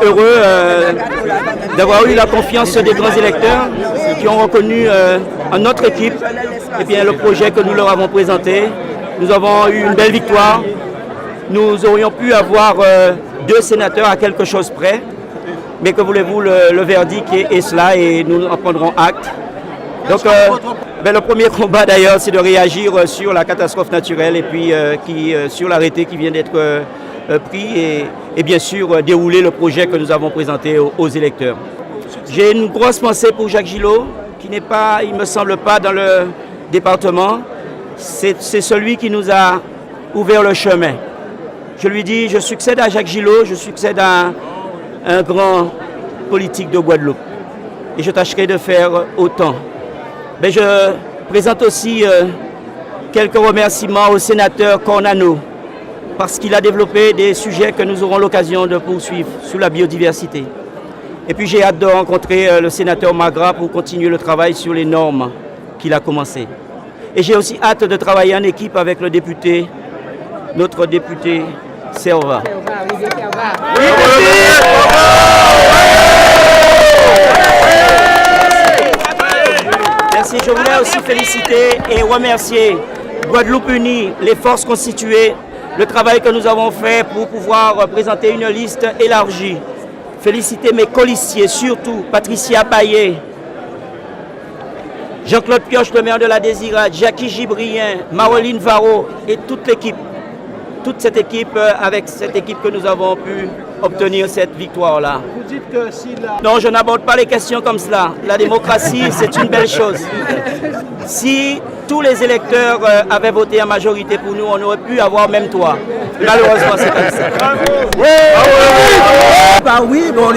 heureux d'avoir eu la confiance des grands électeurs qui ont reconnu en notre équipe le projet que nous leur avons présenté. Nous avons eu une belle victoire. Nous aurions pu avoir 2 sénateurs à quelque chose près. Mais que voulez-vous, le verdict est cela et nous en prendrons acte. Donc, le premier combat d'ailleurs, c'est de réagir sur la catastrophe naturelle et puis sur l'arrêté qui vient d'être pris et bien sûr dérouler le projet que nous avons présenté aux électeurs. J'ai une grosse pensée pour Jacques Gillot, qui n'est pas, il ne me semble pas, dans le département. C'est celui qui nous a ouvert le chemin. Je lui dis, je succède à Jacques Gillot, je succède à un grand politique de Guadeloupe. Et je tâcherai de faire autant. Mais je présente aussi quelques remerciements au sénateur Cornano, parce qu'il a développé des sujets que nous aurons l'occasion de poursuivre sur la biodiversité. Et puis j'ai hâte de rencontrer le sénateur Magra pour continuer le travail sur les normes qu'il a commencé. Et j'ai aussi hâte de travailler en équipe avec le député, notre député Serva. Merci, je voulais aussi féliciter et remercier Guadeloupe Unie, les forces constituées, le travail que nous avons fait pour pouvoir présenter une liste élargie. Féliciter mes colistiers, surtout Patricia Payet, Jean-Claude Pioche, le maire de la Désirade, Jackie Gibrien, Maroline Varro et toute l'équipe. Toute cette équipe, avec cette équipe que nous avons pu obtenir cette victoire-là. Vous dites que si la... Non, je n'aborde pas les questions comme cela. La démocratie, c'est une belle chose. Si tous les électeurs avaient voté en majorité pour nous, on aurait pu avoir même toi. Malheureusement, c'est comme ça. Oui, bon,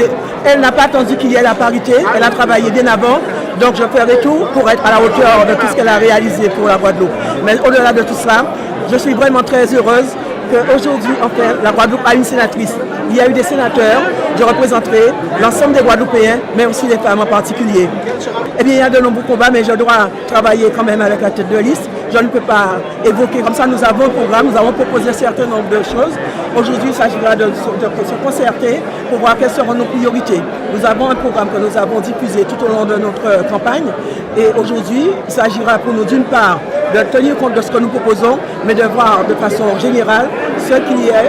elle n'a pas attendu qu'il y ait la parité. Elle a travaillé bien avant. Donc je ferai tout pour être à la hauteur de tout ce qu'elle a réalisé pour la Guadeloupe. Mais au-delà de tout cela, je suis vraiment très heureuse qu'aujourd'hui, enfin, la Guadeloupe a une sénatrice. Il y a eu des sénateurs, je représenterai l'ensemble des Guadeloupéens, mais aussi les femmes en particulier. Eh bien, il y a de nombreux combats, mais je dois travailler quand même avec la tête de liste. Je ne peux pas évoquer comme ça. Nous avons un programme, nous avons proposé un certain nombre de choses. Aujourd'hui, il s'agira de se concerter pour voir quelles seront nos priorités. Nous avons un programme que nous avons diffusé tout au long de notre campagne. Et aujourd'hui, il s'agira pour nous, d'une part, de tenir compte de ce que nous proposons, mais de voir de façon générale ce qu'il y a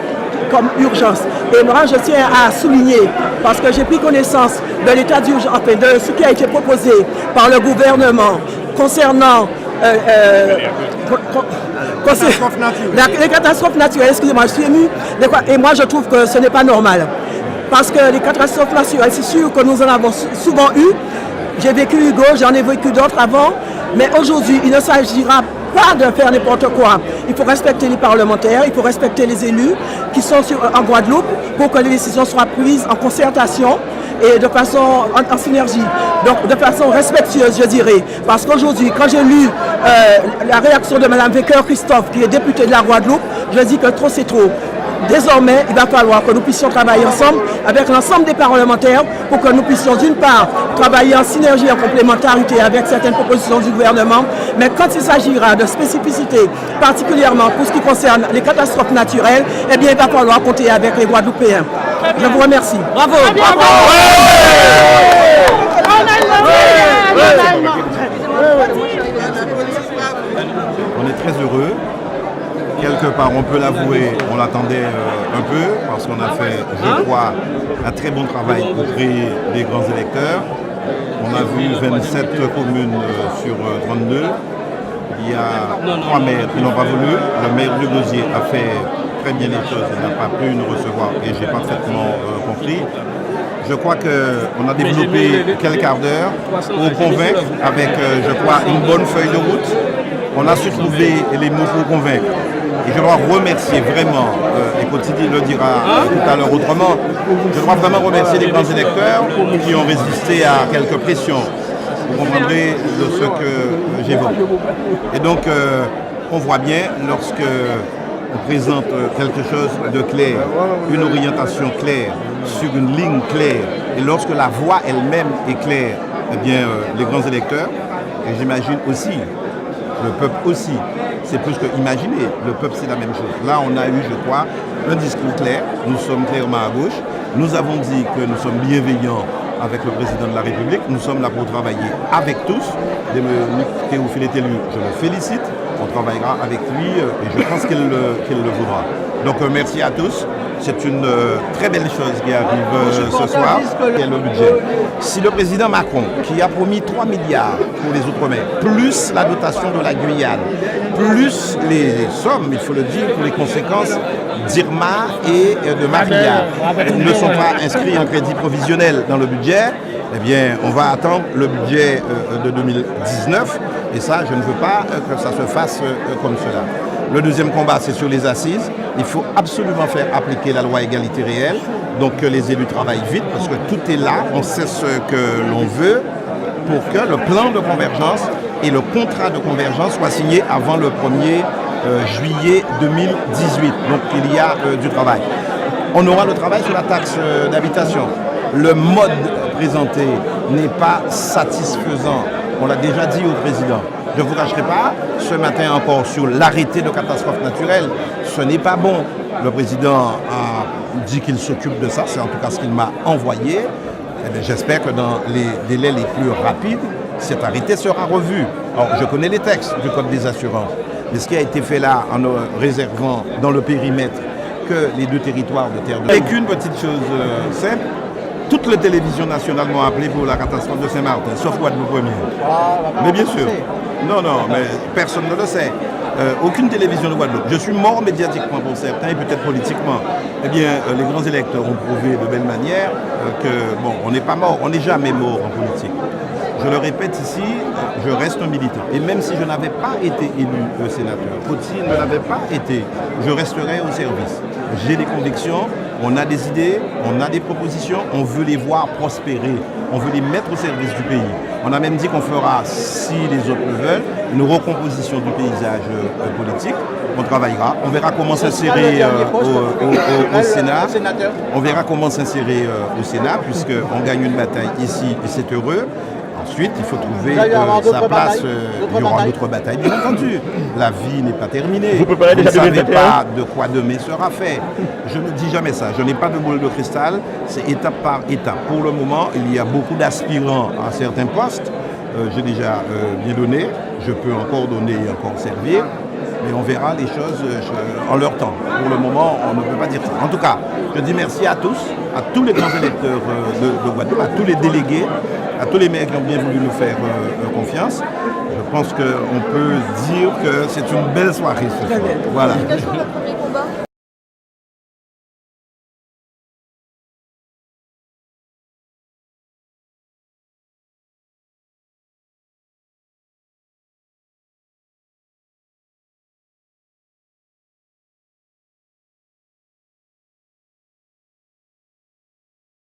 comme urgence. Et moi, je tiens à souligner, parce que j'ai pris connaissance de l'état d'urgence, enfin, de ce qui a été proposé par le gouvernement concernant les catastrophes naturelles. Excusez-moi, je suis émue. Et moi, je trouve que ce n'est pas normal. Parce que les catastrophes naturelles, c'est sûr que nous en avons souvent eu. J'ai vécu Hugo, j'en ai vécu d'autres avant. Mais aujourd'hui, il ne s'agira pas de faire n'importe quoi. Il faut respecter les parlementaires, il faut respecter les élus qui sont en Guadeloupe pour que les décisions soient prises en concertation et de façon en synergie, donc de façon respectueuse, je dirais. Parce qu'aujourd'hui, quand j'ai lu la réaction de Mme Wecker-Christophe, qui est députée de la Guadeloupe, je dis que trop c'est trop. Désormais, il va falloir que nous puissions travailler ensemble avec l'ensemble des parlementaires pour que nous puissions d'une part travailler en synergie, en complémentarité avec certaines propositions du gouvernement, mais quand il s'agira de spécificités, particulièrement pour ce qui concerne les catastrophes naturelles, eh bien il va falloir compter avec les Guadeloupéens. Je vous remercie. Bravo. Bravo. On est très heureux. Quelque part, on peut l'avouer, on l'attendait un peu, parce qu'on a fait, je crois, un très bon travail auprès des grands électeurs. On a vu 27 communes sur 32. Il y a 3 maires qui n'ont pas voulu. Le maire de Gosier a fait très bien les choses, il n'a pas pu nous recevoir et j'ai parfaitement compris. Je crois qu'on a développé quelques quarts d'heure pour convaincre avec, je crois, une bonne feuille de route. On a su trouver les mots pour convaincre. Et je dois remercier vraiment, et Cotidi le dira tout à l'heure autrement, je dois vraiment remercier les grands électeurs qui ont résisté à quelques pressions. Vous comprendrez de ce que j'évoque. Et donc, on voit bien lorsque on présente quelque chose de clair, une orientation claire, sur une ligne claire, et lorsque la voix elle-même est claire, eh bien, les grands électeurs, et j'imagine aussi, le peuple aussi, c'est plus que imaginer, le peuple c'est la même chose. Là on a eu, je crois, un discours clair, nous sommes clairement à gauche, Nous avons dit que nous sommes bienveillants avec le président de la République. Nous sommes là pour travailler avec tous. Dominique Théophile est élu, je le félicite. On travaillera avec lui et je pense qu'il le voudra. Donc merci à tous. C'est une très belle chose qui arrive ce soir, c'est le budget. Si le président Macron, qui a promis 3 milliards pour les Outre-mer, plus la dotation de la Guyane, plus les sommes, il faut le dire, pour les conséquences d'Irma et de Maria, ne sont pas inscrits en crédit provisionnel dans le budget, eh bien, on va attendre le budget de 2019. Et ça, je ne veux pas que ça se fasse comme cela. Le deuxième combat, c'est sur les assises. Il faut absolument faire appliquer la loi égalité réelle. Donc que les élus travaillent vite parce que tout est là. On sait ce que l'on veut pour que le plan de convergence et le contrat de convergence soient signés avant le 1er juillet 2018. Donc il y a du travail. On aura le travail sur la taxe d'habitation. Le mode présenté n'est pas satisfaisant. On l'a déjà dit au président. Je ne vous cacherai pas, ce matin encore sur l'arrêté de catastrophe naturelle, ce n'est pas bon. Le président a dit qu'il s'occupe de ça, c'est en tout cas ce qu'il m'a envoyé. J'espère que dans les délais les plus rapides, cet arrêté sera revu. Alors, je connais les textes du Code des assurances, mais ce qui a été fait là en réservant dans le périmètre que les deux territoires de terre de... Avec une petite chose simple, toutes les télévisions nationales m'ont appelé pour la catastrophe de Saint-Martin, sauf Guadeloupe Première. Mais bien sûr. Non, mais personne ne le sait. Aucune télévision de Guadeloupe. Je suis mort médiatiquement pour certains et peut-être politiquement. Eh bien, les grands électeurs ont prouvé de belle manière que, bon, on n'est pas mort, on n'est jamais mort en politique. Je le répète ici, je reste un militant. Et même si je n'avais pas été élu sénateur, Coty ne l'avait pas été, je resterai au service. J'ai des convictions, on a des idées, on a des propositions, on veut les voir prospérer, on veut les mettre au service du pays. On a même dit qu'on fera, si les autres le veulent, une recomposition du paysage politique. On travaillera, on verra comment s'insérer au Sénat. On verra comment s'insérer au Sénat, puisqu'on gagne une bataille ici et c'est heureux. Ensuite, il faut trouver sa place. Il y aura d'autres batailles, bien entendu. La vie n'est pas terminée. Vous ne savez pas de quoi demain sera fait. Je ne dis jamais ça. Je n'ai pas de boule de cristal. C'est étape par étape. Pour le moment, il y a beaucoup d'aspirants à certains postes. J'ai déjà bien donné. Je peux encore donner et encore servir. Mais on verra les choses en leur temps. Pour le moment, on ne peut pas dire ça. En tout cas, je dis merci à tous, à tous les grands électeurs de Guadeloupe, à tous les délégués, à tous les maires qui ont bien voulu nous faire confiance. Je pense qu'on peut dire que c'est une belle soirée ce soir. Voilà. Quels sont le premier combat ?